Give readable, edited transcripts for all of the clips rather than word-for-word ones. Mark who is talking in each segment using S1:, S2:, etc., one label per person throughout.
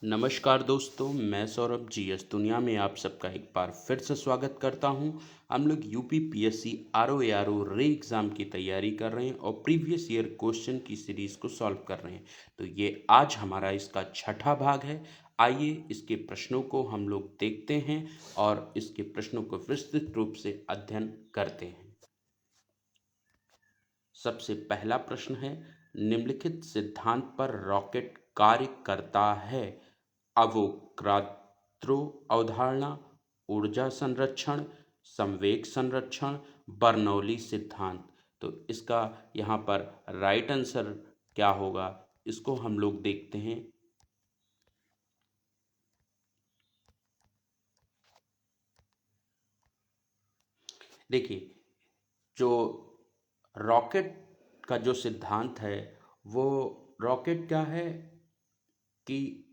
S1: नमस्कार दोस्तों, मैं सौरभ जीएस दुनिया में आप सबका एक बार फिर से स्वागत करता हूं। हम लोग यूपी पीएससी आरओ एआरओ रे एग्ज़ाम की तैयारी कर रहे हैं और प्रीवियस ईयर क्वेश्चन की सीरीज़ को सॉल्व कर रहे हैं। तो ये आज हमारा इसका छठा भाग है। आइए इसके प्रश्नों को हम लोग देखते हैं और इसके प्रश्नों को विस्तृत रूप से अध्ययन करते हैं। सबसे पहला प्रश्न है, निम्नलिखित सिद्धांत पर रॉकेट कार्य करता है? अवोगाद्रो अवधारणा, ऊर्जा संरक्षण, संवेग संरक्षण, बर्नौली सिद्धांत। तो इसका यहाँ पर राइट आंसर क्या होगा, इसको हम लोग देखते हैं। देखिए, जो रॉकेट का जो सिद्धांत है, वो रॉकेट क्या है कि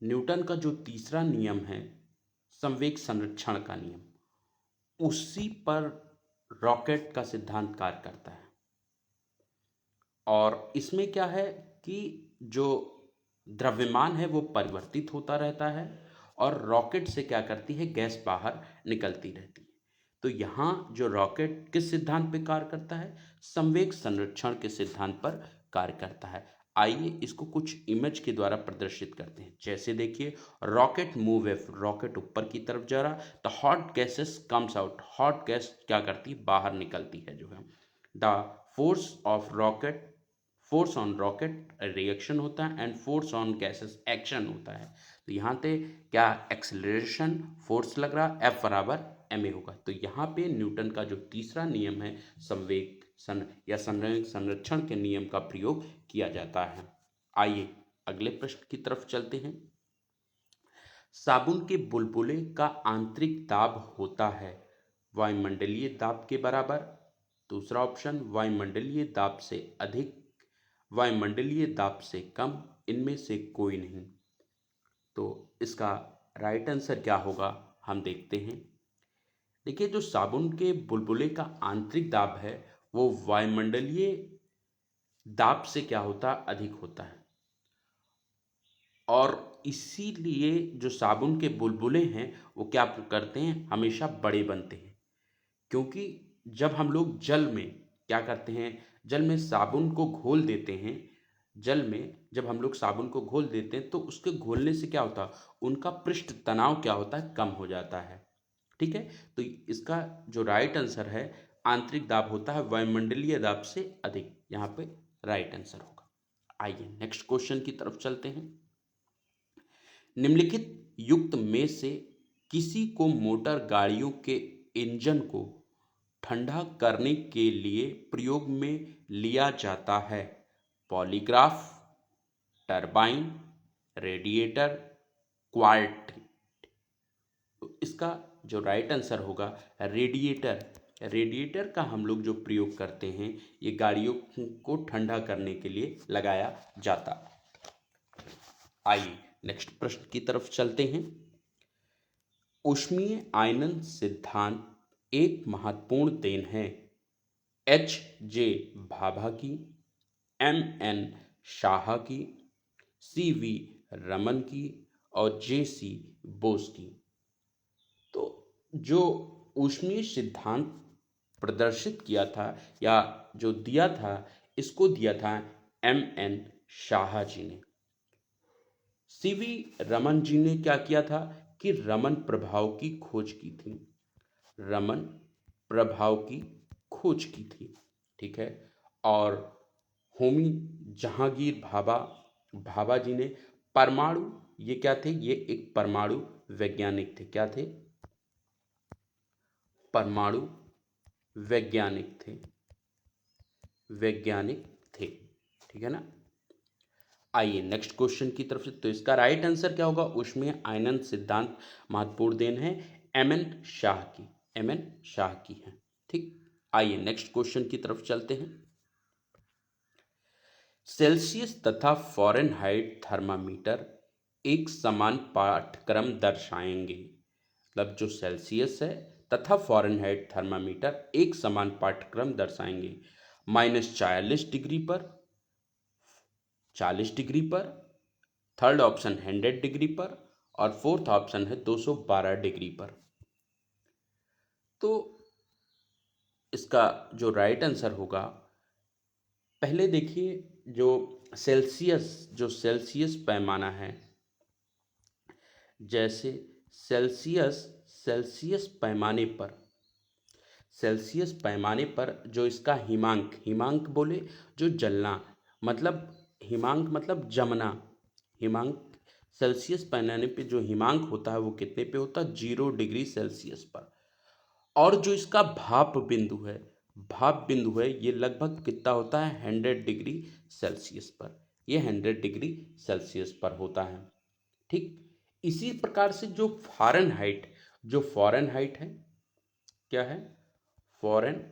S1: न्यूटन का जो तीसरा नियम है, संवेग संरक्षण का नियम, उसी पर रॉकेट का सिद्धांत कार्य करता है। और इसमें क्या है कि जो द्रव्यमान है वो परिवर्तित होता रहता है और रॉकेट से क्या करती है, गैस बाहर निकलती रहती है। तो यहाँ जो रॉकेट किस सिद्धांत पर कार्य करता है, संवेग संरक्षण के सिद्धांत पर कार्य करता है। आइए इसको कुछ इमेज के द्वारा प्रदर्शित करते हैं। जैसे देखिए, रॉकेट मूव इफ, रॉकेट ऊपर की तरफ जा रहा, the hot gases comes out, hot gas क्या करती है, बाहर निकलती है जो है। The force of rocket, force on rocket reaction होता है and force on gases action होता है। तो यहाँ पे क्या एक्सेलरेशन फोर्स लग रहा, F बराबर ma होगा। तो यहाँ पे न्यूटन का जो तीसरा नियम है, संवेग संवेग संरक्षण के नियम का प्रयोग किया जाता है। आइए अगले प्रश्न की तरफ चलते हैं। साबुन के बुलबुले का आंतरिक दाब होता है वायुमंडलीय दाब के बराबर। दूसरा ऑप्शन, वायुमंडलीय दाब से अधिक, वायुमंडलीय दाब से कम, इनमें से कोई नहीं। तो इसका राइट आंसर क्या होगा, हम देखते हैं। देखिए, जो साबुन के बुलबुले का आंतरिक दाब है, वो वायुमंडलीय दाब से क्या होता है, अधिक होता है। और इसीलिए जो साबुन के बुलबुले हैं वो क्या करते हैं, हमेशा बड़े बनते हैं। क्योंकि जब हम लोग जल में क्या करते हैं, जल में साबुन को घोल देते हैं, जल में जब हम लोग साबुन को घोल देते हैं तो उसके घोलने से क्या होता है, उनका पृष्ठ तनाव क्या होता है, कम हो जाता है। ठीक है, तो इसका जो राइट आंसर है, आंतरिक दाब होता है वायुमंडलीय दाब से अधिक, यहाँ पे राइट आंसर होगा। आइए नेक्स्ट क्वेश्चन की तरफ चलते हैं। निम्नलिखित युक्त में से किसी को मोटर गाड़ियों के इंजन को ठंडा करने के लिए प्रयोग में लिया जाता है? Polygraph, turbine, radiator, quart. तो इसका जो राइट आंसर होगा, रेडिएटर। रेडिएटर का हम लोग जो प्रयोग करते हैं, ये गाड़ियों को ठंडा करने के लिए लगाया जाता। आइए नेक्स्ट प्रश्न की तरफ चलते हैं। ऊष्मीय आयनन सिद्धांत एक महत्वपूर्ण देन है H.J. भाभा की, M.N. शाह की, C.V. रमन की और J.C. बोस की। तो जो ऊष्मीय सिद्धांत प्रदर्शित किया था या जो दिया था, इसको दिया था M.N. शाह जी ने। सीवी रमन जी ने क्या किया था कि रमन प्रभाव की खोज की थी, रमन प्रभाव की खोज की थी। ठीक है, और होमी जहांगीर भाभा, भाभा जी ने परमाणु, ये क्या थे, ये एक परमाणु वैज्ञानिक थे। क्या थे, परमाणु वैज्ञानिक थे, वैज्ञानिक थे। ठीक है ना। आइए नेक्स्ट क्वेश्चन की तरफ से। तो इसका राइट आंसर क्या होगा, ऊष्मीय आयनन सिद्धांत महत्वपूर्ण देन है M.N. शाह की, M.N. शाह की है। ठीक, आइए नेक्स्ट क्वेश्चन की तरफ चलते हैं। सेल्सियस तथा फ़ारेनहाइट थर्मामीटर एक समान पाठ्यक्रम दर्शाएंगे। मतलब जो सेल्सियस है तथा फ़ारेनहाइट थर्मामीटर एक समान पाठ्यक्रम दर्शाएंगे। -40 डिग्री पर, 40 डिग्री पर, थर्ड ऑप्शन 100 डिग्री पर और फोर्थ ऑप्शन है 212 डिग्री पर। तो इसका जो राइट आंसर होगा, पहले देखिए जो सेल्सियस पैमाना है, जैसे सेल्सियस पैमाने पर सेल्सियस पैमाने पर जो इसका हिमांक बोले, जो जलना मतलब हिमांक मतलब जमना, हिमांक सेल्सियस पैमाने पे जो हिमांक होता है वो कितने पे होता है, 0 डिग्री सेल्सियस पर। और जो इसका भाप बिंदु है ये लगभग कितना होता है, 100 डिग्री सेल्सियस पर। ये 100 डिग्री सेल्सियस पर होता है। ठीक, इसी प्रकार से जो फॉरेन हाइट है, क्या है, फॉरेन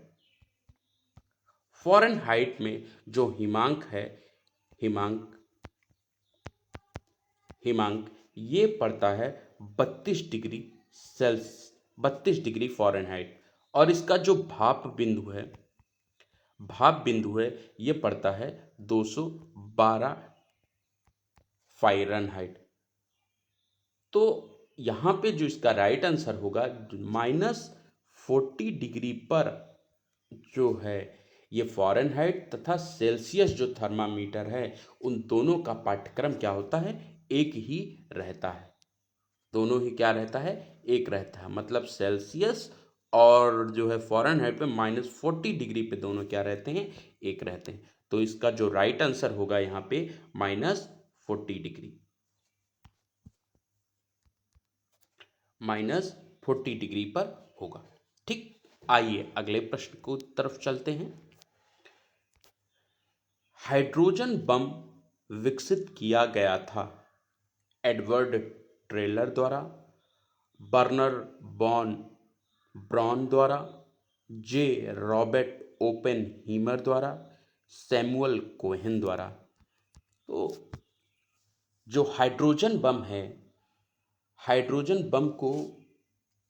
S1: फॉरेन हाइट में जो हिमांक हिमांक ये पड़ता है 32 डिग्री फॉरेन हाइट। और इसका जो भाप बिंदु है ये पड़ता है 212 फ़ारेनहाइट। तो यहाँ पे जो इसका राइट आंसर होगा, -40 डिग्री पर जो है ये फ़ारेनहाइट तथा सेल्सियस जो थर्मामीटर है, उन दोनों का पाठ्यक्रम क्या होता है, एक ही रहता है। दोनों ही क्या रहता है, एक रहता है। मतलब सेल्सियस और जो है फ़ारेनहाइट पे -40 डिग्री पे दोनों क्या रहते हैं, एक रहते हैं। तो इसका जो राइट आंसर होगा यहाँ पे -40 डिग्री, -40 डिग्री पर होगा। ठीक, आइए अगले प्रश्न को तरफ चलते हैं। हाइड्रोजन बम विकसित किया गया था एडवर्ड टेलर द्वारा, बर्नर बॉन ब्राउन द्वारा, जे रॉबर्ट ओपेनहीमर द्वारा, सैमुअल कोहेन द्वारा। तो जो हाइड्रोजन बम को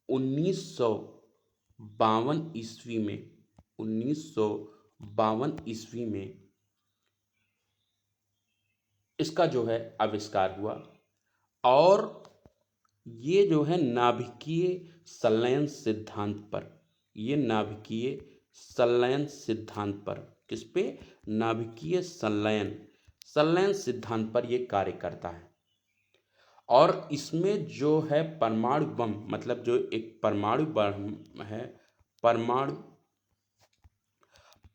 S1: 1952 ईस्वी में 1952 ईस्वी में इसका जो है आविष्कार हुआ। और ये जो है नाभिकीय संलयन सिद्धांत पर, ये नाभिकीय संलयन सिद्धांत पर, किस पे, नाभिकीय संलयन सिद्धांत पर ये कार्य करता है। और इसमें जो है परमाणु बम, मतलब जो एक परमाणु बम है, परमाणु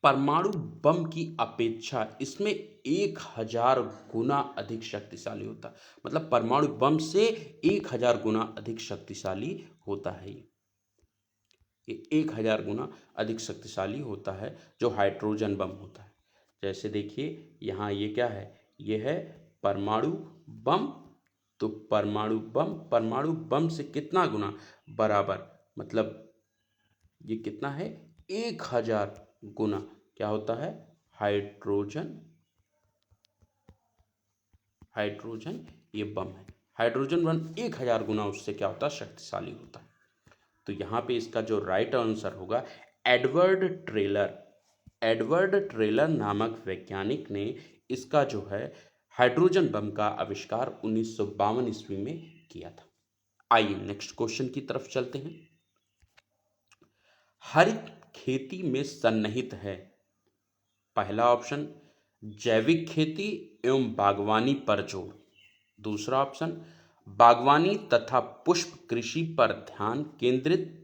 S1: परमाणु बम की अपेक्षा इसमें 1000 गुना अधिक शक्तिशाली होता है। मतलब परमाणु बम से 1000 गुना अधिक शक्तिशाली होता है। ये 1000 गुना अधिक शक्तिशाली होता है जो हाइड्रोजन बम होता है। जैसे देखिए यहाँ ये क्या है, ये है परमाणु बम। तो परमाणु बम से कितना गुना बराबर, मतलब ये कितना है, 1000 गुना क्या होता है, हाइड्रोजन ये बम है। हाइड्रोजन बम 1000 गुना उससे क्या होता है, शक्तिशाली होता है। तो यहाँ पे इसका जो राइट आंसर होगा, एडवर्ड ट्रेलर नामक वैज्ञानिक ने इसका जो है हाइड्रोजन बम का आविष्कार 1952 ईस्वी में किया था। आइए नेक्स्ट क्वेश्चन की तरफ चलते हैं। हरित खेती में सन्निहित है, पहला ऑप्शन जैविक खेती एवं बागवानी पर जोर, दूसरा ऑप्शन बागवानी तथा पुष्प कृषि पर ध्यान केंद्रित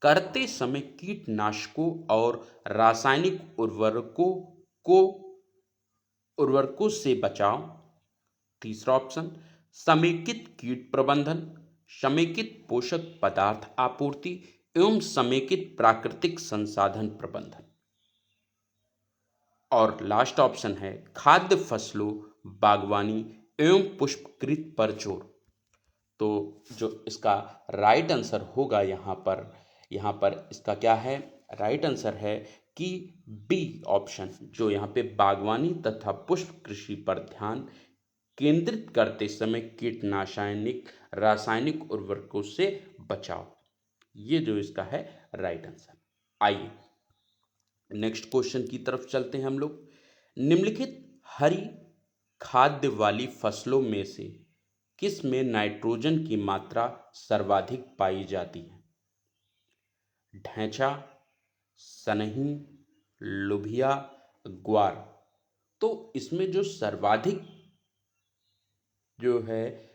S1: करते समय कीटनाशकों और रासायनिक उर्वरकों से बचाव, तीसरा ऑप्शन समेकित कीट प्रबंधन, समेकित पोषक पदार्थ आपूर्ति एवं समेकित प्राकृतिक संसाधन प्रबंधन, और लास्ट ऑप्शन है खाद्य फसलों, बागवानी एवं पुष्पकृषि पर जोर। तो जो इसका राइट आंसर होगा यहाँ पर इसका क्या है, राइट आंसर है कि बी ऑप्शन, जो यहाँ पे बागवानी तथा पुष्प कृषि पर ध्यान केंद्रित करते समय रासायनिक उर्वरकों से बचाव, ये जो इसका है राइट आंसर। आइए नेक्स्ट क्वेश्चन की तरफ चलते हैं हम लोग। निम्नलिखित हरी खाद्य वाली फसलों में से किस में नाइट्रोजन की मात्रा सर्वाधिक पाई जाती है? ढैंचा, सनही, लोबिया, ग्वार। तो इसमें जो सर्वाधिक जो है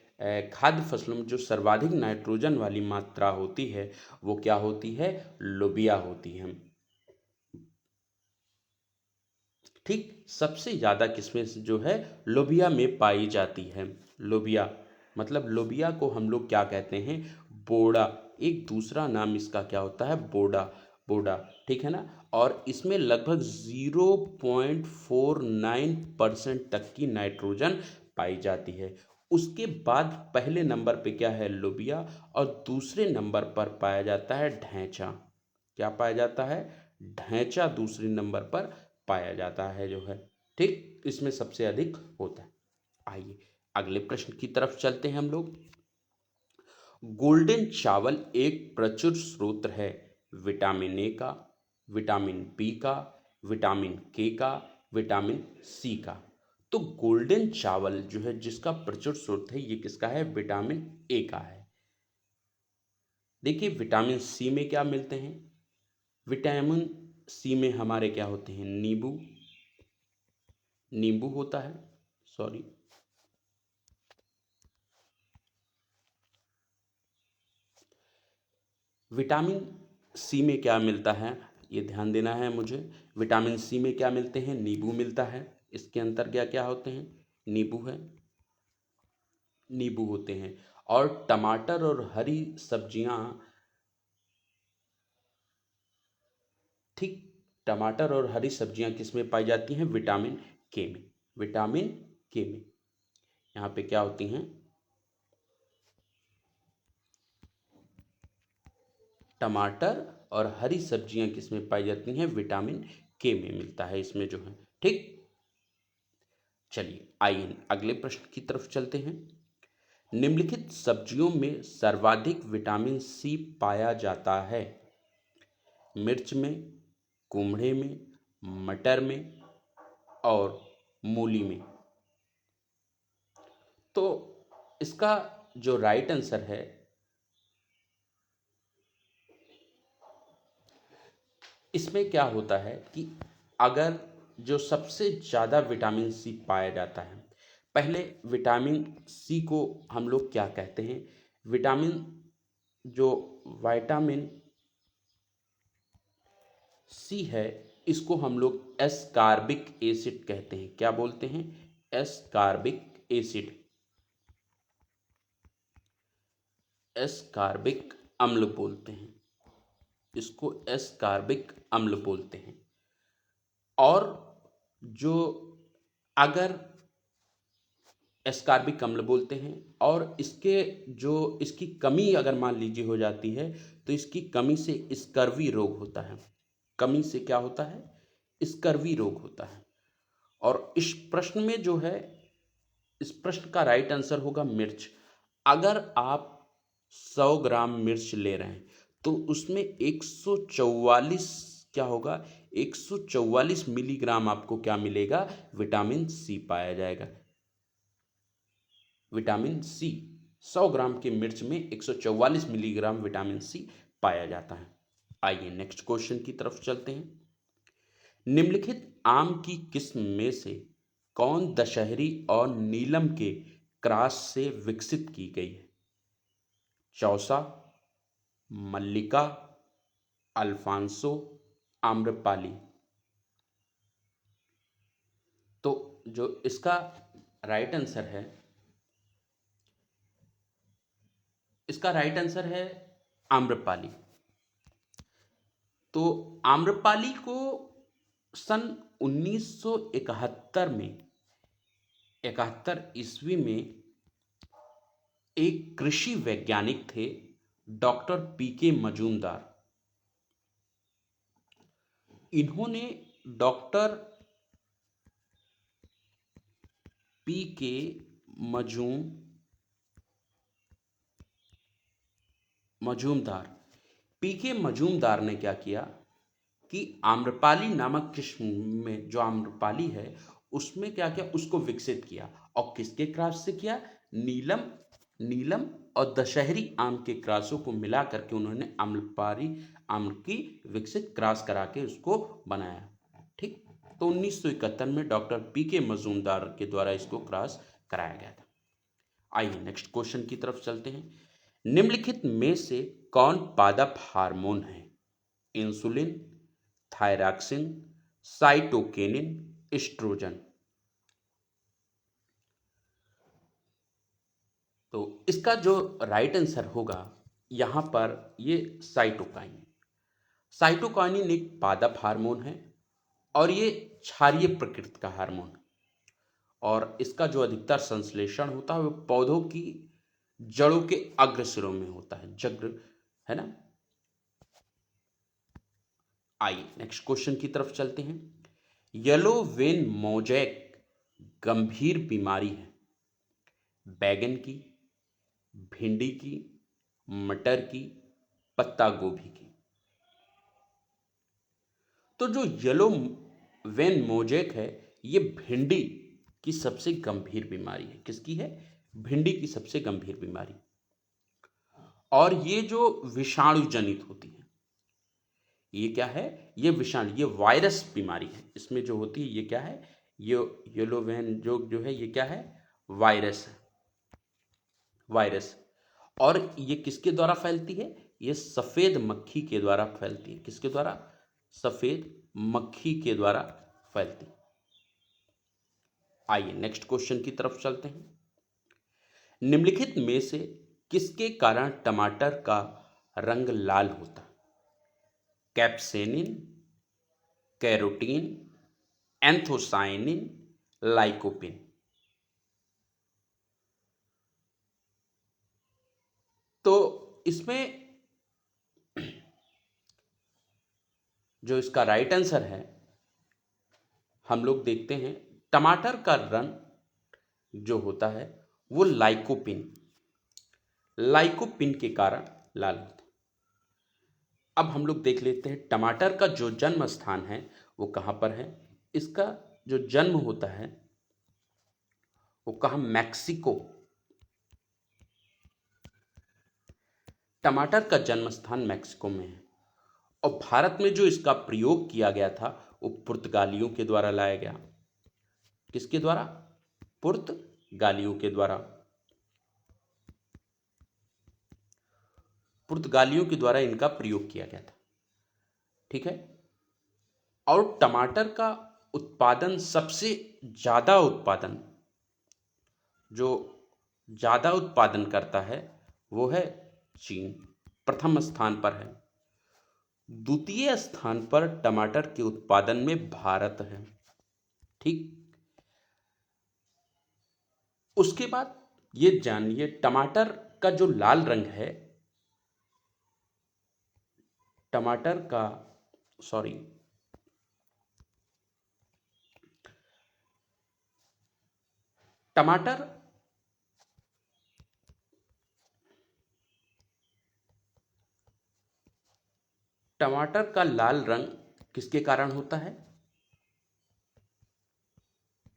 S1: खाद्य फसलों में जो सर्वाधिक नाइट्रोजन वाली मात्रा होती है वो क्या होती है? लोबिया होती है। ठीक, सबसे ज्यादा किस्में जो है लोबिया में पाई जाती है। लोबिया मतलब लोबिया को हम लोग क्या कहते हैं? बोड़ा। एक दूसरा नाम इसका क्या होता है? बोड़ा। बोड़ा, ठीक है ना। और इसमें लगभग 0.49% तक की नाइट्रोजन पाई जाती है। उसके बाद पहले नंबर पे क्या है? लोबिया। और दूसरे नंबर पर पाया जाता है ढैंचा। क्या पाया जाता है? ढैंचा दूसरे नंबर पर पाया जाता है जो है। ठीक, इसमें सबसे अधिक होता है। आइए अगले प्रश्न की तरफ चलते हैं हम लोग। गोल्डन चावल एक प्रचुर स्रोत है विटामिन ए का, विटामिन बी का, विटामिन के का, विटामिन सी का। तो गोल्डन चावल जो है जिसका प्रचुर स्रोत है ये किसका है? विटामिन ए का है। देखिए विटामिन सी में क्या मिलते हैं? विटामिन सी में हमारे क्या होते हैं? नींबू, नींबू होता है, सॉरी। विटामिन सी में क्या मिलता है ये ध्यान देना है मुझे। विटामिन सी में क्या मिलते हैं? नींबू मिलता है। इसके अंतर क्या क्या होते हैं? नींबू है, नींबू होते हैं। और टमाटर और हरी सब्जियां, ठीक, टमाटर और हरी सब्जियां किस में पाई जाती हैं? विटामिन के में। विटामिन के में यहाँ पे क्या होती हैं? टमाटर और हरी सब्जियां किस में पाई जाती हैं? विटामिन के में मिलता है इसमें जो है। ठीक, चलिए आइए अगले प्रश्न की तरफ चलते हैं। निम्नलिखित सब्जियों में सर्वाधिक विटामिन सी पाया जाता है? मिर्च में, कुम्हड़े में, मटर में और मूली में। तो इसका जो राइट आंसर है, इसमें क्या होता है कि अगर जो सबसे ज़्यादा विटामिन सी पाया जाता है, पहले विटामिन सी को हम लोग क्या कहते हैं? विटामिन जो विटामिन सी है इसको हम लोग एस्कॉर्बिक एसिड कहते हैं। क्या बोलते हैं? एस्कॉर्बिक एसिड, एस्कॉर्बिक अम्ल बोलते हैं इसको, एस्कॉर्बिक अम्ल बोलते हैं। और जो अगर एस्कॉर्बिक अम्ल बोलते हैं और इसके जो इसकी कमी अगर मान लीजिए हो जाती है तो इसकी कमी से स्कर्वी रोग होता है। कमी से क्या होता है? स्कर्वी रोग होता है। और इस प्रश्न में जो है, इस प्रश्न का राइट आंसर होगा मिर्च। अगर आप 100 ग्राम मिर्च ले रहे हैं तो उसमें 144 क्या होगा? 144 मिलीग्राम आपको क्या मिलेगा? विटामिन सी पाया जाएगा। विटामिन सी 100 ग्राम के मिर्च में 144 मिलीग्राम विटामिन सी पाया जाता है। आइए नेक्स्ट क्वेश्चन की तरफ चलते हैं। निम्नलिखित आम की किस्म में से कौन दशहरी और नीलम के क्रॉस से विकसित की गई है? चौसा, मल्लिका, अल्फांसो, आम्रपाली। तो जो इसका राइट आंसर है, इसका राइट आंसर है आम्रपाली। तो आम्रपाली को सन 1971 में, 71 ईस्वी में एक कृषि वैज्ञानिक थे डॉक्टर पीके मजूमदार। इन्होंने डॉक्टर पीके मजूमदार पीके मजूमदार ने क्या किया कि आम्रपाली नामक किस्म में, जो आम्रपाली है उसमें क्या किया, उसको विकसित किया। और किसके क्रॉस से किया? नीलम नीलम और दशहरी आम के क्रॉसों को मिला करके उन्होंने आम्रपाली आम की विकसित क्रॉस करा के उसको बनाया। ठीक, तो 1971 में डॉक्टर पी के मजूमदार के द्वारा इसको क्रॉस कराया गया था। आइए नेक्स्ट क्वेश्चन की तरफ चलते हैं। निम्नलिखित में से कौन पादप हार्मोन है? Insulin, thyroxine, cytokinin, oestrogen. तो इसका जो राइट आंसर होगा यहां पर ये साइटोकाइन। साइटोकाइनिन एक पादप हार्मोन है और ये क्षारीय प्रकृति का हार्मोन है और इसका जो अधिकतर संश्लेषण होता है वो पौधों की जड़ों के अग्र सिरों में होता है, जग्र, है ना। आइए नेक्स्ट क्वेश्चन की तरफ चलते हैं। येलो वेन मोजैक गंभीर बीमारी है? बैगन की, भिंडी की, मटर की, पत्ता गोभी की। तो जो येलो वेन मोजैक है ये भिंडी की सबसे गंभीर बीमारी है। किसकी है? भिंडी की सबसे गंभीर बीमारी। और ये जो विषाणु जनित होती है, ये क्या है? ये विषाणु, ये वायरस बीमारी है। इसमें जो होती है ये क्या है? ये येलो वेन जो है ये क्या है? वायरस है, वायरस। और ये किसके द्वारा फैलती है? ये सफेद मक्खी के द्वारा फैलती है। किसके द्वारा? सफेद मक्खी के द्वारा फैलती है। आइए नेक्स्ट क्वेश्चन की तरफ चलते हैं। निम्नलिखित में से किसके कारण टमाटर का रंग लाल होता है? कैप्सेनिन, कैरोटीन, एंथोसाइनिन, लाइकोपिन। तो इसमें जो इसका राइट आंसर है हम लोग देखते हैं, टमाटर का रंग जो होता है वो लाइकोपिन के कारण लाल होता है। अब हम लोग देख लेते हैं टमाटर का जो जन्म स्थान है वो कहाँ पर है। इसका जो जन्म होता है वो कहाँ? मैक्सिको। टमाटर का जन्म स्थान मैक्सिको में है और भारत में जो इसका प्रयोग किया गया था वो पुर्तगालियों के द्वारा लाया गया। किसके द्वारा? पुर्तगालियों के द्वारा। पुर्तगालियों के द्वारा इनका प्रयोग किया गया था। ठीक है। और टमाटर का उत्पादन, सबसे ज्यादा उत्पादन, जो ज्यादा उत्पादन करता है वो है चीन, प्रथम स्थान पर है। द्वितीय स्थान पर टमाटर के उत्पादन में भारत है। ठीक, उसके बाद ये जानिए टमाटर का जो लाल रंग है, टमाटर का सॉरी टमाटर टमाटर का लाल रंग किसके कारण होता है?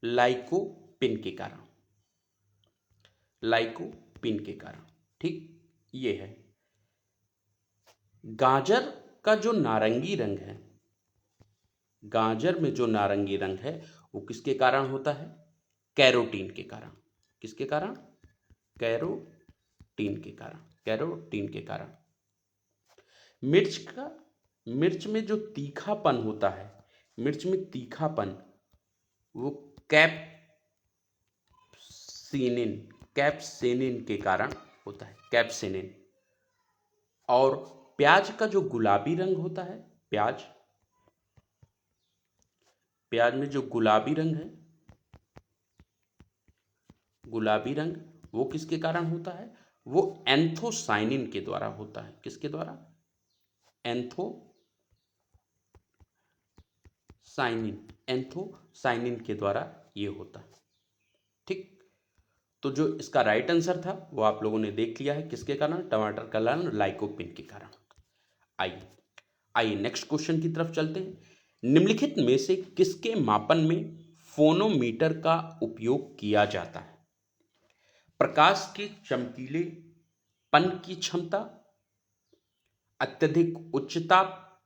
S1: लाइकोपिन के कारण, लाइकोपिन के कारण। ठीक, ये है। गाजर का जो नारंगी रंग है, गाजर में जो नारंगी रंग है वो किसके कारण होता है? कैरोटीन के कारण। किसके कारण? कैरोटीन के कारण, कैरोटीन के कारण। मिर्च में जो तीखापन होता है, मिर्च में तीखापन, वो कैप्सेनिन के कारण होता है, कैप्सेनिन। और प्याज का जो गुलाबी रंग होता है, प्याज में जो गुलाबी रंग है, गुलाबी रंग, वो किसके कारण होता है? वो एंथोसाइनिन के द्वारा होता है। किसके द्वारा? एंथोसाइनिन के द्वारा ये होता है। ठीक, तो जो इसका राइट आंसर था वो आप लोगों ने देख लिया है। किसके कारण? टमाटर का लाल लाइकोपिन के कारण। आइए आइए नेक्स्ट क्वेश्चन की तरफ चलते हैं। निम्नलिखित में से किसके मापन में फोनोमीटर का उपयोग किया जाता है? प्रकाश के चमकीलेपन की क्षमता, अत्यधिक उच्च ताप,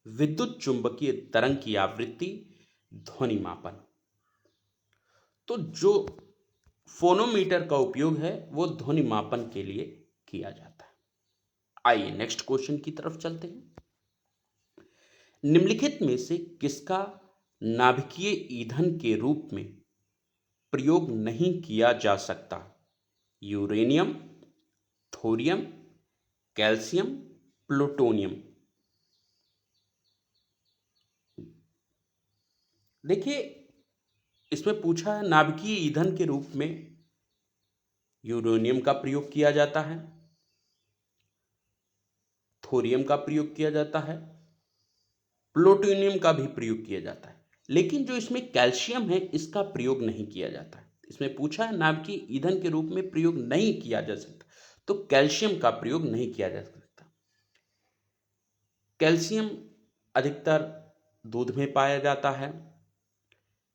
S1: विद्युत चुंबकीय तरंग की आवृत्ति, ध्वनि मापन। तो जो फोनोमीटर का उपयोग है वो ध्वनि मापन के लिए किया जाता है। आइए नेक्स्ट क्वेश्चन की तरफ चलते हैं। निम्नलिखित में से किसका नाभिकीय ईंधन के रूप में प्रयोग नहीं किया जा सकता? Uranium, thorium, calcium, plutonium. देखिए, इसमें पूछा है नाभिकीय ईंधन के रूप में यूरेनियम का प्रयोग किया जाता है, थोरियम का प्रयोग किया जाता है, प्लूटोनियम का भी प्रयोग किया जाता है, लेकिन जो इसमें कैल्शियम है इसका प्रयोग नहीं किया जाता है। इसमें पूछा है नाभिकीय ईंधन के रूप में प्रयोग नहीं किया जा सकता, तो कैल्शियम का प्रयोग नहीं किया जा सकता। कैल्शियम अधिकतर दूध में पाया जाता है,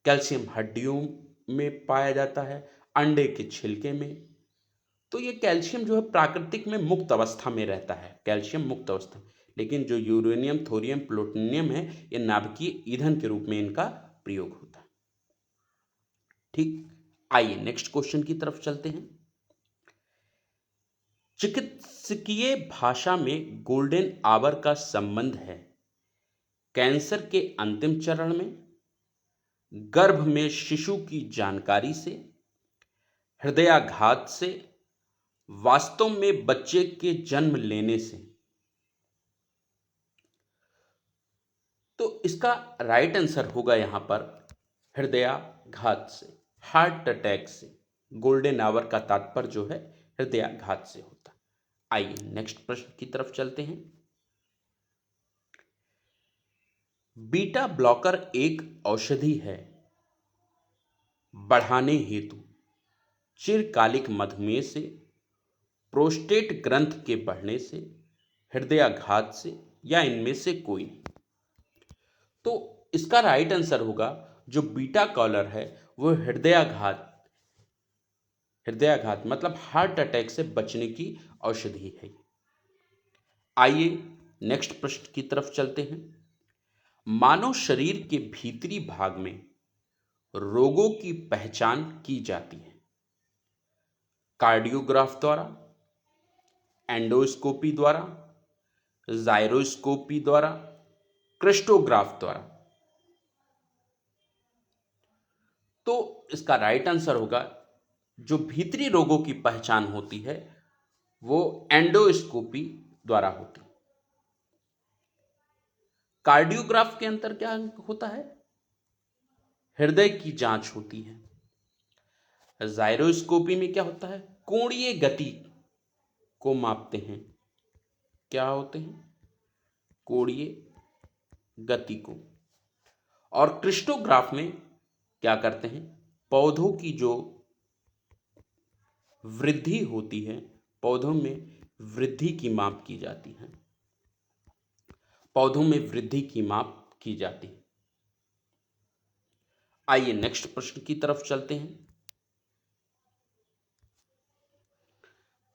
S1: कैल्शियम हड्डियों में पाया जाता है, अंडे के छिलके में। तो ये कैल्शियम जो है प्राकृतिक में मुक्त अवस्था में रहता है, कैल्शियम मुक्त अवस्था में। लेकिन जो यूरेनियम, थोरियम, प्लूटोनियम है, ये नाभिकीय ईंधन के रूप में इनका प्रयोग होता है। ठीक, आइए नेक्स्ट क्वेश्चन की तरफ चलते हैं। चिकित्सकीय भाषा में गोल्डन आवर का संबंध है कैंसर के अंतिम चरण में, गर्भ में शिशु की जानकारी से, हृदयाघात से, वास्तव में बच्चे के जन्म लेने से। तो इसका राइट आंसर होगा यहां पर हृदयाघात से, हार्ट अटैक से। गोल्डन आवर का तात्पर्य जो है हृदयाघात से होता है। आइए नेक्स्ट प्रश्न की तरफ चलते हैं। बीटा ब्लॉकर एक औषधि है बढ़ाने हेतु चिरकालिक मधुमेह से, प्रोस्टेट ग्रंथ के बढ़ने से, हृदयाघात से, या इनमें से कोई नहीं। तो इसका राइट आंसर होगा जो बीटा कॉलर है वो हृदयाघात मतलब हार्ट अटैक से बचने की औषधि है। आइए नेक्स्ट प्रश्न की तरफ चलते हैं। मानव शरीर के भीतरी भाग में रोगों की पहचान की जाती है कार्डियोग्राफ द्वारा, एंडोस्कोपी द्वारा, जायरोस्कोपी द्वारा, क्रिस्टोग्राफ द्वारा। तो इसका राइट आंसर होगा जो भीतरी रोगों की पहचान होती है वो एंडोस्कोपी द्वारा होती है। कार्डियोग्राफ के अंदर क्या होता है? हृदय की जांच होती है। जायरोस्कोपी में क्या होता है? कोणीय गति को मापते हैं। क्या होते हैं? कोणीय गति को। और क्रिस्टोग्राफ में क्या करते हैं? पौधों की जो वृद्धि होती है, पौधों में वृद्धि की माप की जाती है, पौधों में वृद्धि की माप की जाती है। आइए नेक्स्ट प्रश्न की तरफ चलते हैं।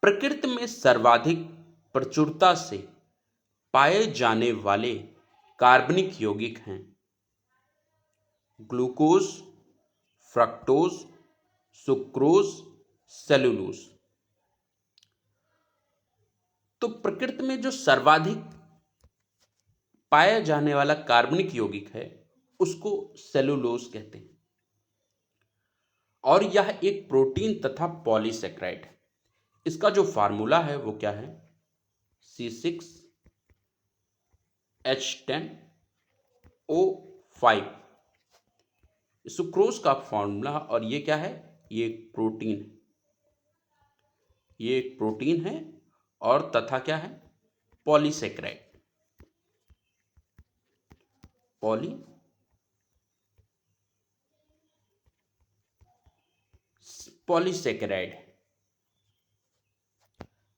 S1: प्रकृति में सर्वाधिक प्रचुरता से पाए जाने वाले कार्बनिक यौगिक हैं ग्लूकोज, फ्रक्टोज, सुक्रोज, सेलुलोज। तो प्रकृति में जो सर्वाधिक पाया जाने वाला कार्बनिक यौगिक है उसको सेलुलोज कहते हैं और यह एक प्रोटीन तथा पॉलीसेकेराइड है। इसका जो फार्मूला है वो क्या है? C6H10O5। सुक्रोज का फॉर्मूला और ये क्या है? ये एक प्रोटीन है, ये एक प्रोटीन है और तथा क्या है? Polysaccharide, polysaccharide.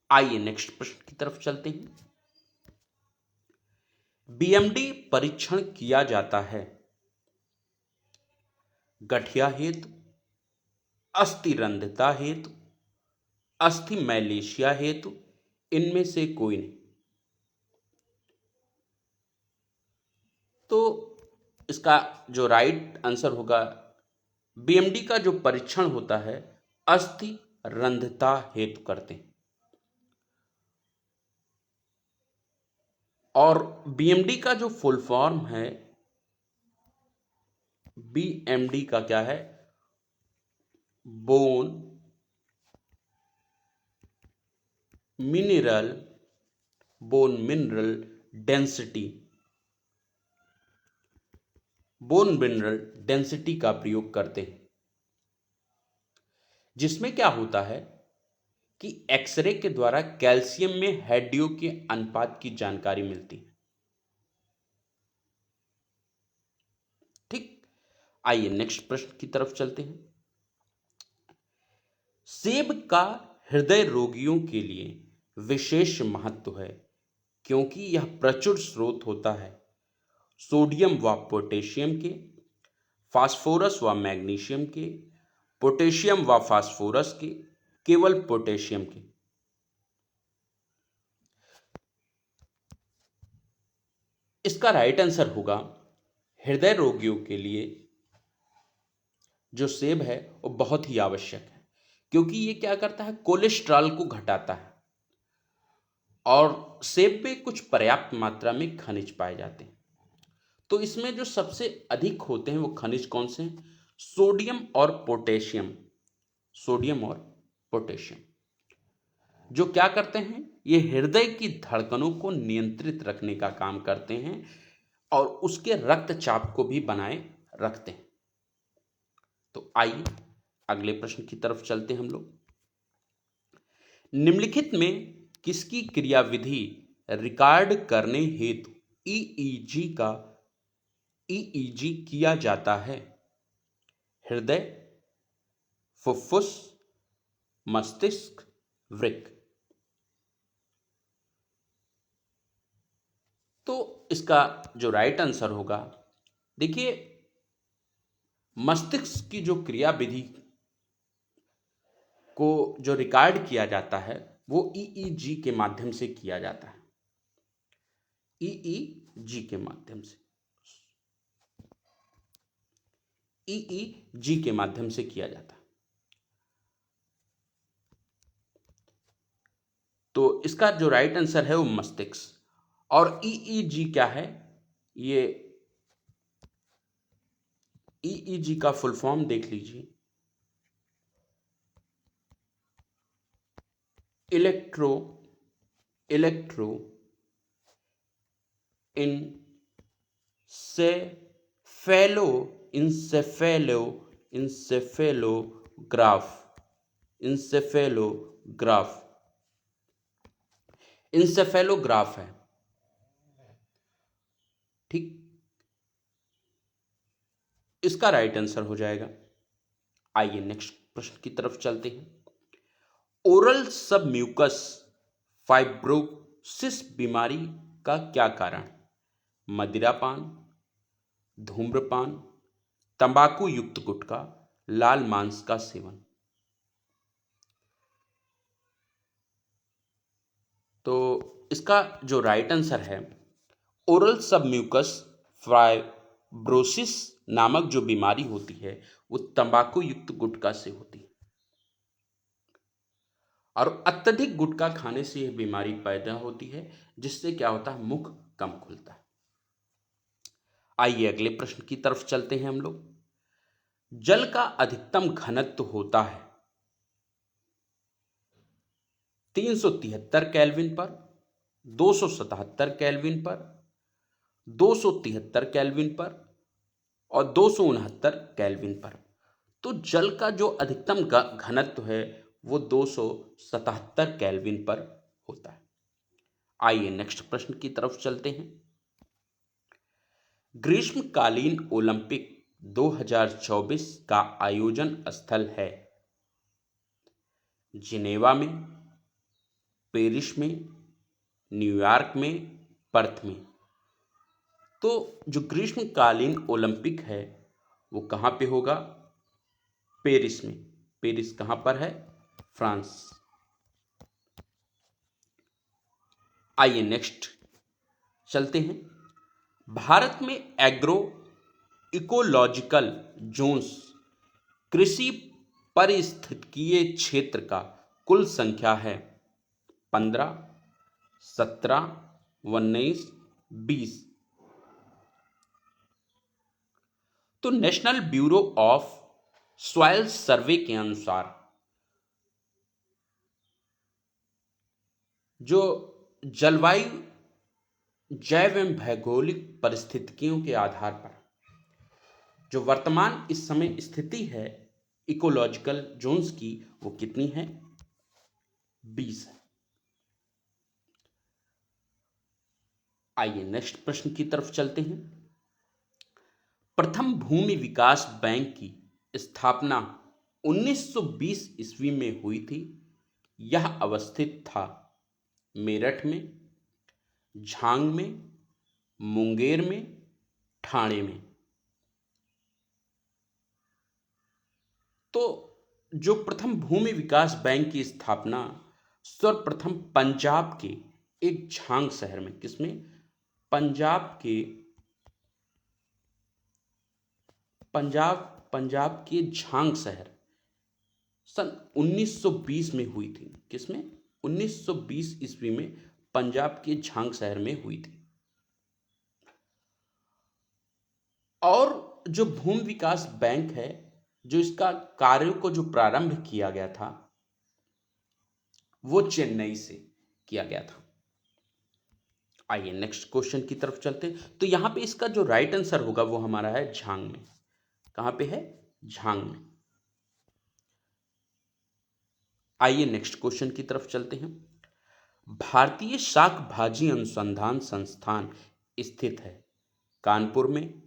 S1: आइए नेक्स्ट प्रश्न की तरफ चलते हैं। बीएमडी परीक्षण किया जाता है गठिया हेतु, अस्थिरंध्रता हेतु, अस्थि मैलेशिया हेतु, इनमें से कोई नहीं। तो इसका जो राइट आंसर होगा, बीएमडी का जो परीक्षण होता है अस्थि रंध्रता हेतु करते हैं। और बीएमडी का जो फुल फॉर्म है, बीएमडी का क्या है, bone mineral density, bone mineral density का प्रयोग करते हैं, जिसमें क्या होता है कि एक्सरे के द्वारा कैल्शियम में हेडियो के अनुपात की जानकारी मिलती है। ठीक, आइए नेक्स्ट प्रश्न की तरफ चलते हैं। सेब का हृदय रोगियों के लिए विशेष महत्व है क्योंकि यह प्रचुर स्रोत होता है सोडियम व पोटेशियम के, फास्फोरस व मैग्नीशियम के, पोटेशियम व फास्फोरस के, केवल पोटेशियम के। इसका राइट आंसर होगा, हृदय रोगियों के लिए जो सेब है वो बहुत ही आवश्यक है क्योंकि ये क्या करता है, कोलेस्ट्रॉल को घटाता है और सेब में कुछ पर्याप्त मात्रा में खनिज पाए जाते हैं। तो इसमें जो सबसे अधिक होते हैं वो खनिज कौन से हैं, सोडियम और पोटेशियम। सोडियम और पोटेशियम जो क्या करते हैं, ये हृदय की धड़कनों को नियंत्रित रखने का काम करते हैं और उसके रक्तचाप को भी बनाए रखते हैं। तो आइए अगले प्रश्न की तरफ चलते हैं हम लोग। निम्नलिखित में किसकी क्रियाविधि रिकॉर्ड करने हेतु ईईजी किया जाता है, हृदय, फुफ्फुस, मस्तिष्क, वृक्क। तो इसका जो राइट आंसर होगा, देखिए मस्तिष्क की जो क्रियाविधि को जो रिकॉर्ड किया जाता है वो ईईजी के माध्यम से किया जाता है, ईईजी के माध्यम से, ईईजी के माध्यम से किया जाता है। तो इसका जो राइट आंसर है वो मस्तिष्क। और ईईजी क्या है, ये ईईजी का फुल फॉर्म देख लीजिए, इलेक्ट्रो इंसेफेलो इंसेफेलो इंसेफेलोग्राफ इंसेफेलोग्राफ इंसेफेलोग्राफ है। ठीक, इसका राइट आंसर हो जाएगा। आइए नेक्स्ट प्रश्न की तरफ चलते हैं। ओरल सबम्यूकस फाइब्रोसिस बीमारी का क्या कारण, मदिरापान, धूम्रपान, तंबाकू युक्त गुटखा, लाल मांस का सेवन। तो इसका जो राइट आंसर है, ओरल सबम्यूकस फाइब्रोसिस नामक जो बीमारी होती है वो तंबाकू युक्त गुटखा से होती है और अत्यधिक गुटखा खाने से यह बीमारी पैदा होती है, जिससे क्या होता है, मुख कम खुलता है। आइए अगले प्रश्न की तरफ चलते हैं हम लोग। जल का अधिकतम घनत्व होता है 373 केल्विन पर, 277 केल्विन पर, 273 केल्विन पर और 269 केल्विन पर। तो जल का जो अधिकतम घनत्व है वो 277 केल्विन पर होता है। आइए नेक्स्ट प्रश्न की तरफ चलते हैं। ग्रीष्मकालीन ओलंपिक 2024 का आयोजन स्थल है जिनेवा में, पेरिस में, न्यूयॉर्क में, पर्थ में। तो जो ग्रीष्मकालीन ओलंपिक है वो कहाँ पे होगा? पेरिस में। पेरिस कहाँ पर है? फ्रांस। आइए नेक्स्ट चलते हैं। भारत में एग्रो इकोलॉजिकल जोन्स कृषि पारिस्थितिकीय क्षेत्र का कुल संख्या है 15, 17, 19, 20। तो नेशनल ब्यूरो ऑफ सॉइल सर्वे के अनुसार जो जलवायु जैव एवं भौगोलिक परिस्थितियों के आधार पर जो वर्तमान इस समय स्थिति है इकोलॉजिकल जोन्स की, वो कितनी है? 20 है। आइए नेक्स्ट प्रश्न की तरफ चलते हैं। प्रथम भूमि विकास बैंक की स्थापना 1920 ईस्वी में हुई थी। यह अवस्थित था मेरठ में, झांग में, मुंगेर में, ठाणे में। तो जो प्रथम भूमि विकास बैंक की स्थापना सर्वप्रथम पंजाब के एक झांग शहर में, किसमें? पंजाब के झांग शहर सन 1920 में हुई थी। किसमें? 1920 ईस्वी में पंजाब के झांग शहर में हुई थी। और जो भूमि विकास बैंक है, जो इसका कार्य को जो प्रारंभ किया गया था वो चेन्नई से किया गया था। आइए नेक्स्ट क्वेश्चन की तरफ चलते हैं। तो यहां पे इसका जो राइट आंसर होगा वो हमारा है झांग में। कहां पे है? झांग में। आइए नेक्स्ट क्वेश्चन की तरफ चलते हैं। भारतीय शाक भाजी अनुसंधान संस्थान स्थित है कानपुर में,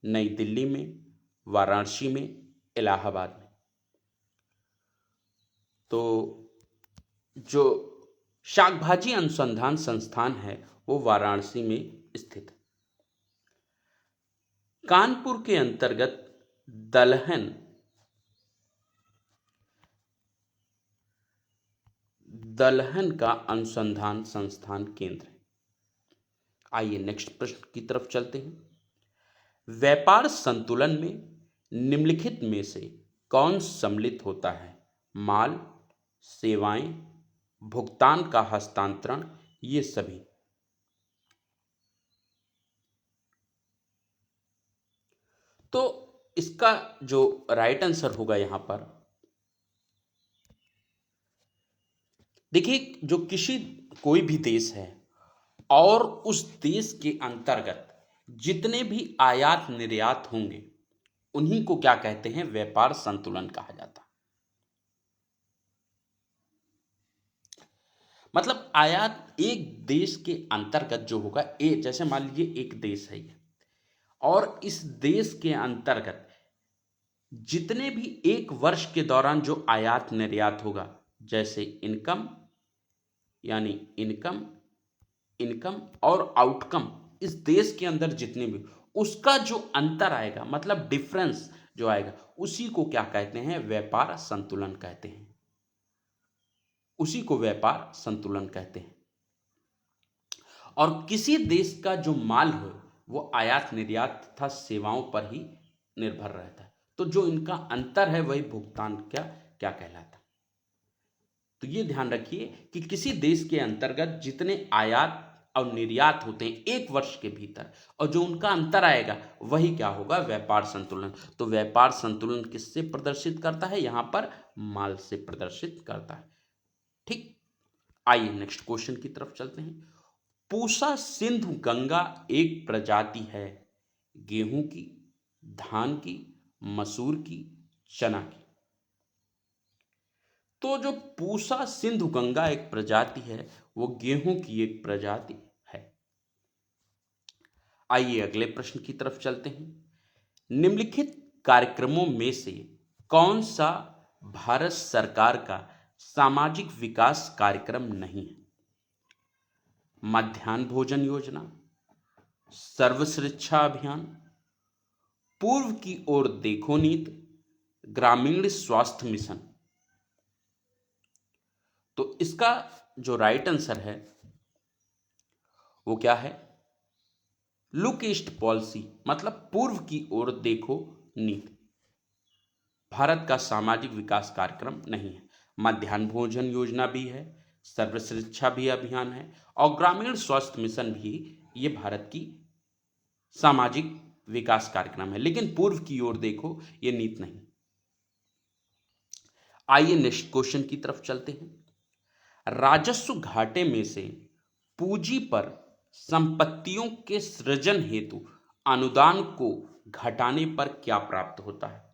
S1: नई दिल्ली में, वाराणसी में, इलाहाबाद में। तो जो शाक भाजी अनुसंधान संस्थान है वो वाराणसी में स्थित है। कानपुर के अंतर्गत दलहन का अनुसंधान संस्थान केंद्र है। आइए नेक्स्ट प्रश्न की तरफ चलते हैं। व्यापार संतुलन में निम्नलिखित में से कौन सम्मिलित होता है? माल, सेवाएं, भुगतान का हस्तांतरण, ये सभी। तो इसका जो राइट आंसर होगा यहां पर, देखिए, जो किसी कोई भी देश है और उस देश के अंतर्गत जितने भी आयात निर्यात होंगे उन्हीं को क्या कहते हैं? व्यापार संतुलन कहा जाता है। मतलब आयात एक देश के अंतर्गत जो होगा, जैसे मान लीजिए एक देश है ये, और इस देश के अंतर्गत जितने भी एक वर्ष के दौरान जो आयात निर्यात होगा, जैसे इनकम, यानी इनकम, इनकम और आउटकम, इस देश के अंदर जितने भी, उसका जो अंतर आएगा, मतलब डिफरेंस जो आएगा, उसी को क्या कहते हैं? व्यापार संतुलन कहते हैं। उसी को व्यापार संतुलन कहते हैं। और किसी देश का जो माल हो वो आयात निर्यात तथा सेवाओं पर ही निर्भर रहता है। तो जो इनका अंतर है वही भुगतान क्या क्या कहलाता है। तो ये ध्यान रखिए कि किसी देश के अंतर्गत जितने आयात और निर्यात होते हैं एक वर्ष के भीतर, और जो उनका अंतर आएगा वही क्या होगा? व्यापार संतुलन। तो व्यापार संतुलन किससे प्रदर्शित करता है? यहां पर माल से प्रदर्शित करता है। ठीक। आइए नेक्स्ट क्वेश्चन की तरफ चलते हैं। पूसा सिंधु गंगा एक प्रजाति है गेहूं की, धान की, मसूर की, चना की। तो जो पूसा सिंधु गंगा एक प्रजाति है वो गेहूं की एक प्रजाति है। आइए अगले प्रश्न की तरफ चलते हैं। निम्नलिखित कार्यक्रमों में से कौन सा भारत सरकार का सामाजिक विकास कार्यक्रम नहीं है? मध्याह्न भोजन योजना, सर्व शिक्षा अभियान, पूर्व की ओर देखो नीति, ग्रामीण स्वास्थ्य मिशन। तो इसका जो राइट आंसर है वो क्या है? लुक ईस्ट पॉलिसी, मतलब पूर्व की ओर देखो नीति भारत का सामाजिक विकास कार्यक्रम नहीं है। मध्याह्न भोजन योजना भी है, सर्व शिक्षा भी अभियान है, और ग्रामीण स्वास्थ्य मिशन भी ये भारत की सामाजिक विकास कार्यक्रम है, लेकिन पूर्व की ओर देखो ये नीति नहीं। आइए नेक्स्ट क्वेश्चन की तरफ चलते हैं। राजस्व घाटे में से पूंजी पर संपत्तियों के सृजन हेतु अनुदान को घटाने पर क्या प्राप्त होता है?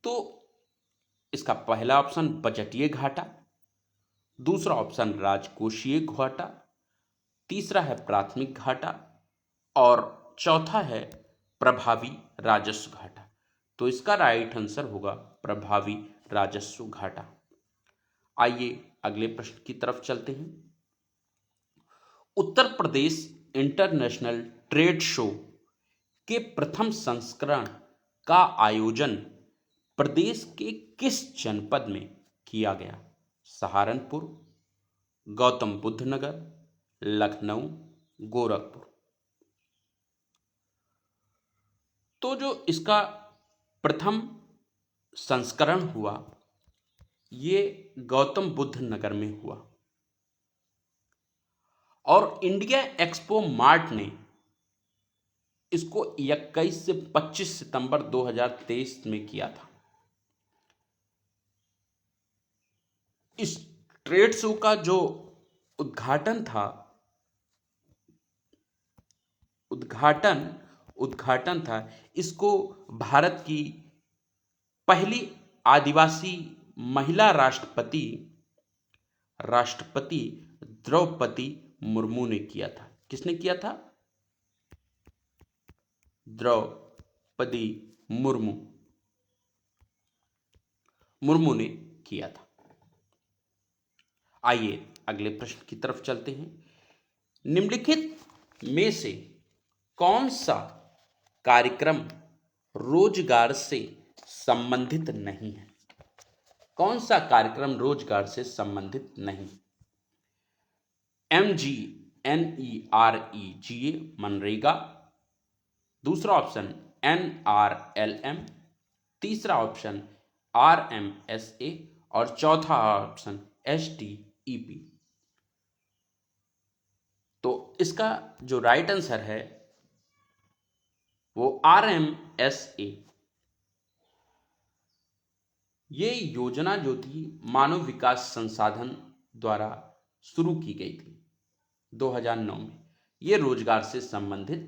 S1: तो इसका पहला ऑप्शन बजटीय घाटा, दूसरा ऑप्शन राजकोषीय घाटा, तीसरा है प्राथमिक घाटा, और चौथा है प्रभावी राजस्व घाटा। तो इसका राइट आंसर होगा प्रभावी राजस्व घाटा। आइए अगले प्रश्न की तरफ चलते हैं। Uttar Pradesh international trade show के प्रथम संस्करण का आयोजन प्रदेश के किस जनपद में किया गया? सहारनपुर, गौतम बुद्ध नगर, लखनऊ, गोरखपुर। तो जो इसका प्रथम संस्करण हुआ ये गौतम बुद्ध नगर में हुआ, और इंडिया एक्सपो मार्ट ने इसको 21 से 25 सितंबर 2023 में किया था। इस ट्रेड शो का जो उद्घाटन था उद्घाटन था इसको भारत की पहली आदिवासी महिला राष्ट्रपति द्रौपदी मुर्मू ने किया था। किसने किया था? द्रौपदी मुर्मू ने किया था। आइए अगले प्रश्न की तरफ चलते हैं। निम्नलिखित में से कौन सा कार्यक्रम रोजगार से संबंधित नहीं है? कौन सा कार्यक्रम रोजगार से संबंधित नहीं? MGNEREGA मनरेगा, दूसरा ऑप्शन NRLM, तीसरा ऑप्शन RMSA, और चौथा ऑप्शन STEP। तो इसका जो राइट आंसर है वो RMSA। ये योजना जो थी मानव विकास संसाधन द्वारा शुरू की गई थी 2009 में। ये रोजगार से संबंधित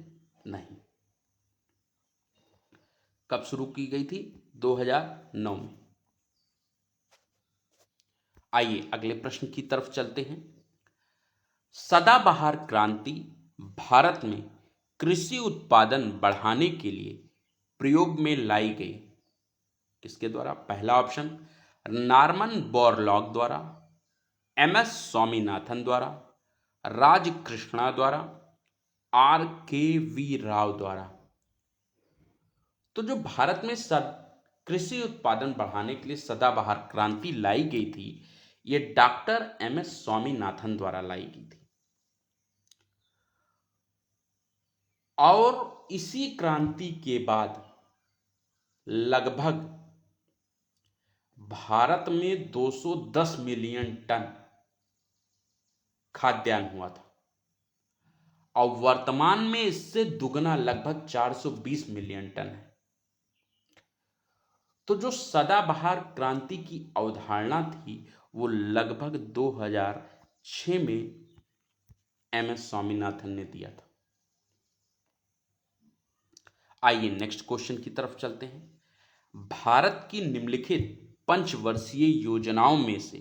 S1: नहीं। कब शुरू की गई थी? 2009 में। आइए अगले प्रश्न की तरफ चलते हैं। सदाबहार क्रांति भारत में कृषि उत्पादन बढ़ाने के लिए प्रयोग में लाई गई किसके द्वारा? पहला ऑप्शन नॉर्मन बोरलॉग द्वारा, MS स्वामीनाथन द्वारा, राजकृष्णा द्वारा, RKV राव द्वारा। तो जो भारत में कृषि उत्पादन बढ़ाने के लिए सदाबहार क्रांति लाई गई थी ये डॉक्टर MS स्वामीनाथन द्वारा लाई गई थी, और इसी क्रांति के बाद लगभग भारत में 210 मिलियन टन खाद्यान्न हुआ था, और वर्तमान में इससे दुगना लगभग 420 मिलियन टन है। तो जो सदाबहार क्रांति की अवधारणा थी वो लगभग 2006 में MS स्वामीनाथन ने दिया था। आइए नेक्स्ट क्वेश्चन की तरफ चलते हैं। भारत की निम्नलिखित पंचवर्षीय योजनाओं में से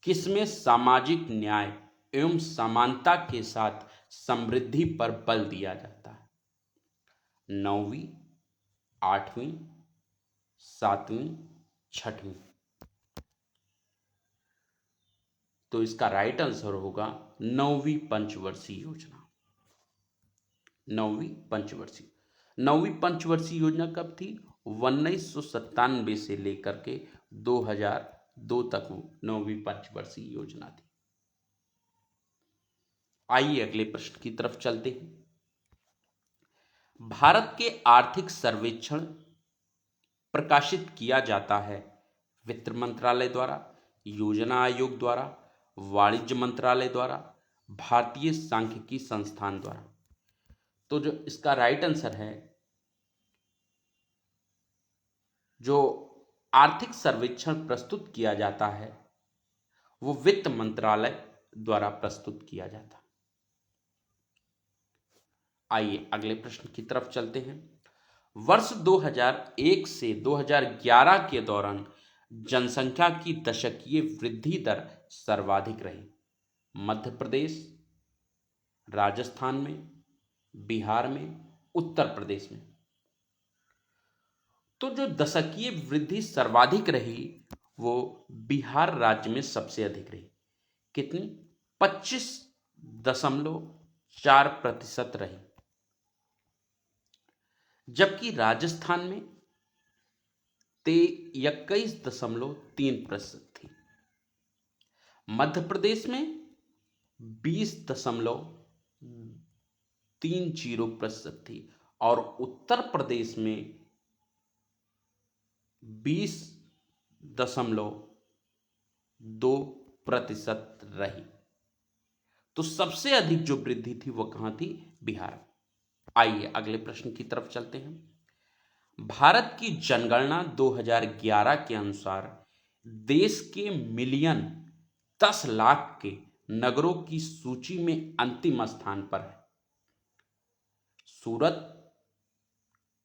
S1: किसमें सामाजिक न्याय एवं समानता के साथ समृद्धि पर बल दिया जाता है? 9वीं, 8वीं, 7वीं, 6वीं। तो इसका राइट आंसर होगा 9वीं पंचवर्षीय योजना। नौवीं पंचवर्षीय। नौवीं पंचवर्षीय योजना कब थी? 1997 से लेकर के 2002 तक नौवीं पंचवर्षीय योजना थी। आइए अगले प्रश्न की तरफ चलते हैं। भारत के आर्थिक सर्वेक्षण प्रकाशित किया जाता है वित्त मंत्रालय द्वारा, योजना आयोग द्वारा, वाणिज्य मंत्रालय द्वारा, भारतीय सांख्यिकी संस्थान द्वारा। तो जो इसका राइट आंसर है, जो आर्थिक सर्वेक्षण प्रस्तुत किया जाता है वो वित्त मंत्रालय द्वारा प्रस्तुत किया जाता है। आइए अगले प्रश्न की तरफ चलते हैं। वर्ष 2001 से 2011 के दौरान जनसंख्या की दशकीय वृद्धि दर सर्वाधिक रही। मध्य प्रदेश, राजस्थान में, बिहार में, उत्तर प्रदेश में। तो जो दशकीय वृद्धि सर्वाधिक रही वो बिहार राज्य में सबसे अधिक रही। कितनी? 25.4% रही। जबकि राजस्थान में 21.3% थी। मध्य प्रदेश में 20.30% थी और उत्तर प्रदेश में 20.2% रही। तो सबसे अधिक जो वृद्धि थी वो कहां थी? बिहार। आइए अगले प्रश्न की तरफ चलते हैं। भारत की जनगणना 2011 के अनुसार देश के मिलियन 10 लाख के नगरों की सूची में अंतिम स्थान पर है सूरत,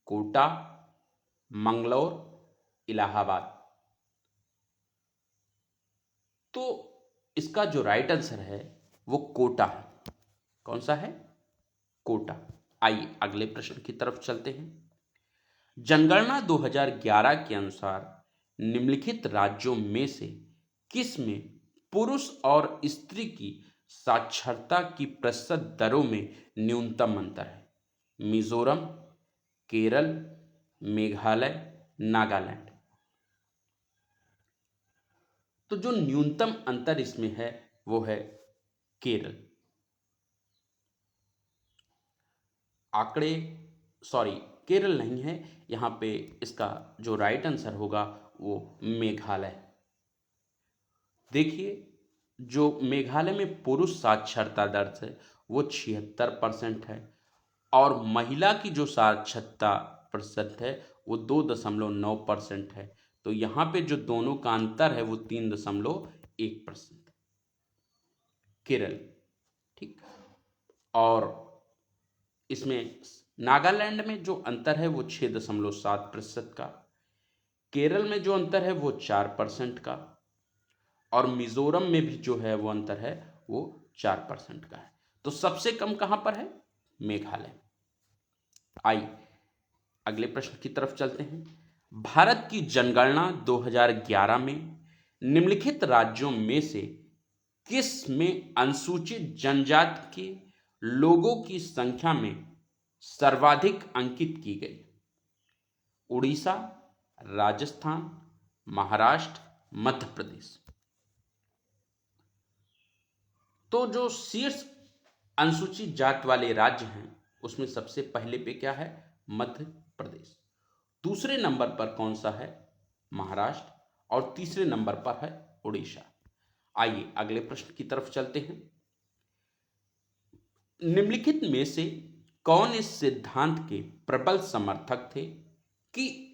S1: कोटा, मंगलौर, इलाहाबाद। तो इसका जो राइट आंसर है वो कोटा है। कौन सा है? कोटा। आइए अगले प्रश्न की तरफ चलते हैं। जनगणना 2011 के अनुसार निम्नलिखित राज्यों में से किस में पुरुष और स्त्री की साक्षरता की प्रतिशत दरों में न्यूनतम अंतर है? मिजोरम, केरल, मेघालय, नागालैंड। तो जो न्यूनतम अंतर इसमें है वो है केरल। केरल नहीं है, यहां पे इसका जो राइट आंसर होगा वो मेघालय। देखिए, जो मेघालय में पुरुष साक्षरता दर है वो 76% है और महिला की जो साक्षरता प्रतिशत है वो 2.9% है। तो यहाँ पे जो दोनों का अंतर है वो 3.1%। केरल, ठीक। और इसमें नागालैंड में जो अंतर है वो 6.7% का, केरल में जो अंतर है वो 4% का और मिजोरम में भी जो है वो अंतर है वो 4% का है। तो सबसे कम कहां पर है? मेघालय। आइए अगले प्रश्न की तरफ चलते हैं। भारत की जनगणना 2011 में निम्नलिखित राज्यों में से किस में अनुसूचित जनजाति के लोगों की संख्या में सर्वाधिक अंकित की गई? उड़ीसा, राजस्थान, महाराष्ट्र, मध्य प्रदेश। तो जो शीर्ष अनुसूचित जाति वाले राज्य हैं उसमें सबसे पहले पे क्या है? मध्य प्रदेश। दूसरे नंबर पर कौन सा है? महाराष्ट्र। और तीसरे नंबर पर है उड़ीसा। आइए अगले प्रश्न की तरफ चलते हैं। निम्नलिखित में से कौन इस सिद्धांत के प्रबल समर्थक थे कि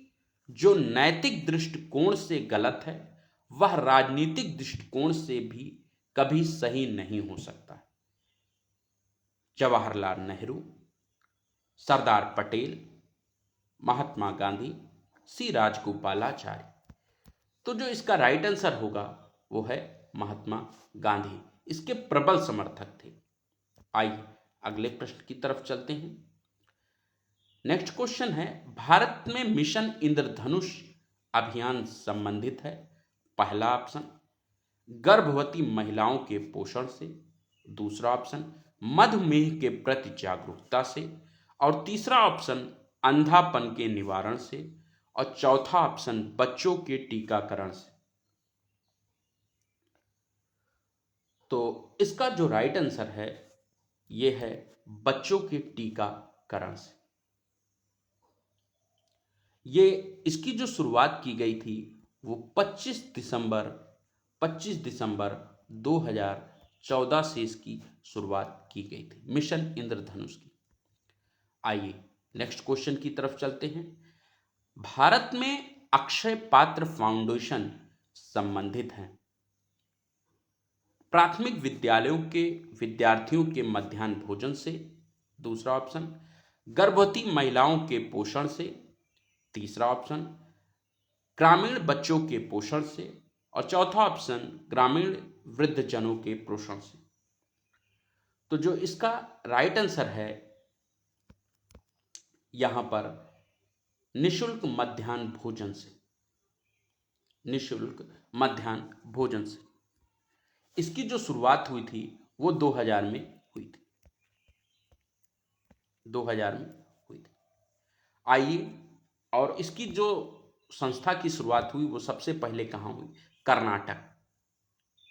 S1: जो नैतिक दृष्टिकोण से गलत है वह राजनीतिक दृष्टिकोण से भी कभी सही नहीं हो सकता? जवाहरलाल नेहरू, सरदार पटेल, महात्मा गांधी, सी राजगोपालाचारी। तो जो इसका राइट आंसर होगा वो है महात्मा गांधी। इसके प्रबल समर्थक थे। आइए अगले प्रश्न की तरफ चलते हैं। नेक्स्ट क्वेश्चन है, भारत में मिशन इंद्रधनुष अभियान संबंधित है? पहला ऑप्शन गर्भवती महिलाओं के पोषण से, दूसरा ऑप्शन मधुमेह के प्रति जागरूकता से, और तीसरा ऑप्शन अंधापन के निवारण से, और चौथा ऑप्शन बच्चों के टीकाकरण से। तो इसका जो राइट आंसर है ये है बच्चों के टीकाकरण से। ये इसकी जो शुरुआत की गई थी वो 25 दिसंबर 2014 से इसकी शुरुआत की गई थी, मिशन इंद्रधनुष की। आइए नेक्स्ट क्वेश्चन की तरफ चलते हैं। भारत में अक्षय पात्र फाउंडेशन संबंधित है प्राथमिक विद्यालयों के विद्यार्थियों के मध्याह्न भोजन से, दूसरा ऑप्शन गर्भवती महिलाओं के पोषण से, तीसरा ऑप्शन ग्रामीण बच्चों के पोषण से, और चौथा ऑप्शन ग्रामीण वृद्धजनों के पोषण से। तो जो इसका राइट आंसर है यहां पर निशुल्क मध्याह्न भोजन से, निशुल्क मध्याह्न भोजन से। इसकी जो शुरुआत हुई थी वो 2000 में हुई थी, 2000 में हुई थी। आइए, और इसकी जो संस्था की शुरुआत हुई वो सबसे पहले कहाँ हुई? कर्नाटक।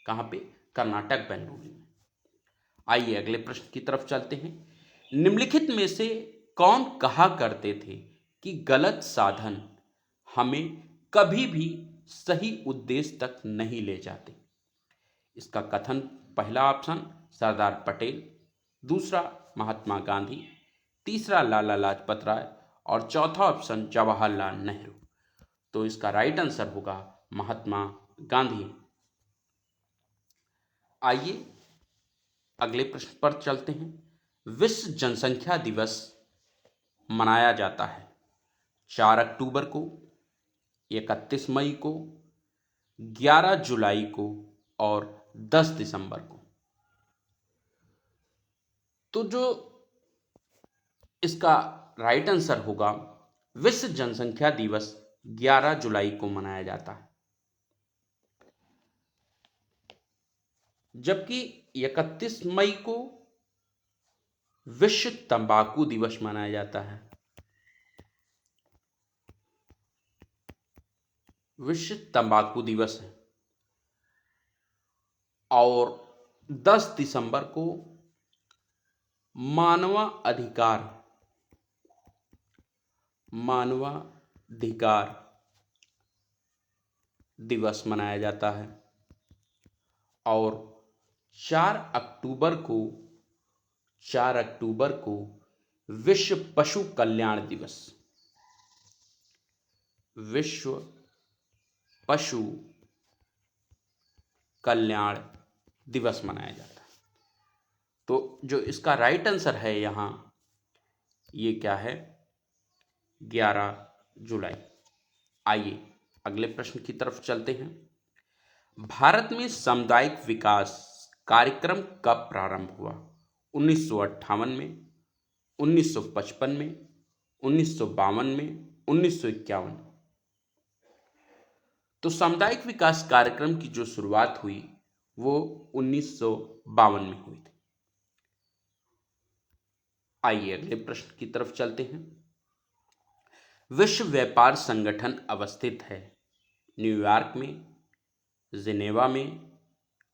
S1: कहाँ पे? कर्नाटक, बेंगलुरु में। आइए अगले प्रश्न की तरफ चलते हैं। निम्नलिखित में से कौन कहा करते थे कि गलत साधन हमें कभी भी सही उद्देश्य तक नहीं ले जाते? इसका कथन, पहला ऑप्शन सरदार पटेल, दूसरा महात्मा गांधी, तीसरा लाला लाजपत राय, और चौथा ऑप्शन जवाहरलाल नेहरू। तो इसका राइट आंसर होगा महात्मा गांधी। आइए अगले प्रश्न पर चलते हैं। विश्व जनसंख्या दिवस मनाया जाता है 4 अक्टूबर को, 31 मई को, 11 जुलाई को और 10 दिसंबर को। तो जो इसका राइट आंसर होगा विश्व जनसंख्या दिवस 11 जुलाई को मनाया जाता है, जबकि 31 मई को विश्व तंबाकू दिवस मनाया जाता है। विश्व तंबाकू दिवस है। और 10 दिसंबर को मानवाधिकार दिवस मनाया जाता है। और 4 अक्टूबर को विश्व पशु कल्याण दिवस, विश्व पशु कल्याण दिवस मनाया जाता है। तो जो इसका राइट आंसर है यहां ये क्या है? 11 जुलाई। आइए अगले प्रश्न की तरफ चलते हैं। भारत में सामुदायिक विकास कार्यक्रम कब प्रारंभ हुआ? 1958 में, 1955 में, 1952 में, 1951 में। तो सामुदायिक विकास कार्यक्रम की जो शुरुआत हुई वो 1952 में हुई थी। आइए अगले प्रश्न की तरफ चलते हैं। विश्व व्यापार संगठन अवस्थित है न्यूयॉर्क में, जिनेवा में,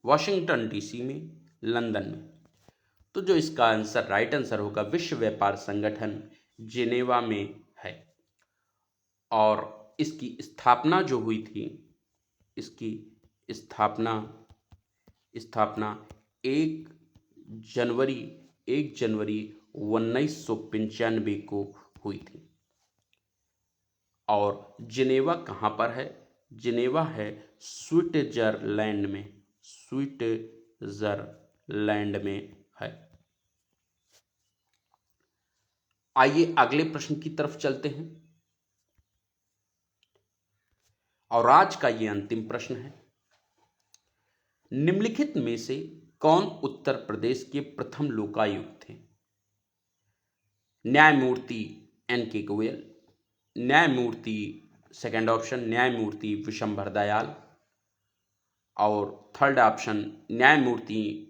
S1: वॉशिंगटन डीसी में, लंदन में। तो जो इसका आंसर राइट आंसर होगा विश्व व्यापार संगठन जिनेवा में है। और इसकी स्थापना जो हुई थी, इसकी स्थापना 1 जनवरी 1995 को हुई थी। और जिनेवा कहाँ पर है? जिनेवा है स्विट्जरलैंड में है। आइए अगले प्रश्न की तरफ चलते हैं। और आज का ये अंतिम प्रश्न है। निम्नलिखित में से कौन उत्तर प्रदेश के प्रथम लोकायुक्त थे? न्यायमूर्ति N.K. गोयल, न्यायमूर्ति सेकंड ऑप्शन न्यायमूर्ति विशंभर दयाल, और थर्ड ऑप्शन न्यायमूर्ति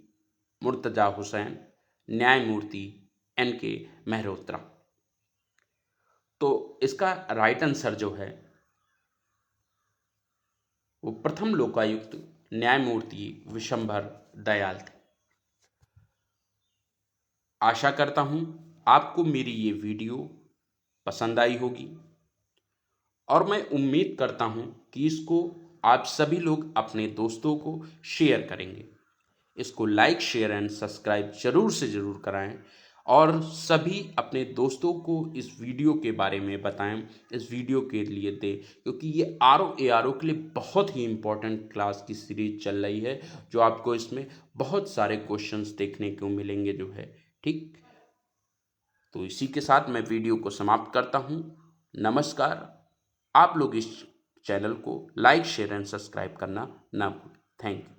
S1: मुर्तजा हुसैन, न्यायमूर्ति N.K. मेहरोत्रा। तो इसका राइट आंसर जो है वो प्रथम लोकायुक्त न्यायमूर्ति विशंभर दयाल थे। आशा करता हूं आपको मेरी ये वीडियो पसंद आई होगी और मैं उम्मीद करता हूं कि इसको आप सभी लोग अपने दोस्तों को शेयर करेंगे। इसको लाइक शेयर एंड सब्सक्राइब जरूर से जरूर कराएं और सभी अपने दोस्तों को इस वीडियो के बारे में बताएं, इस वीडियो के लिए दें, क्योंकि ये आर ओ के लिए बहुत ही इम्पोर्टेंट क्लास की सीरीज चल रही है, जो आपको इसमें बहुत सारे क्वेश्चंस देखने को मिलेंगे जो है। ठीक, तो इसी के साथ मैं वीडियो को समाप्त करता हूँ। नमस्कार। आप लोग इस चैनल को लाइक शेयर एंड सब्सक्राइब करना ना भूलें। Thank you.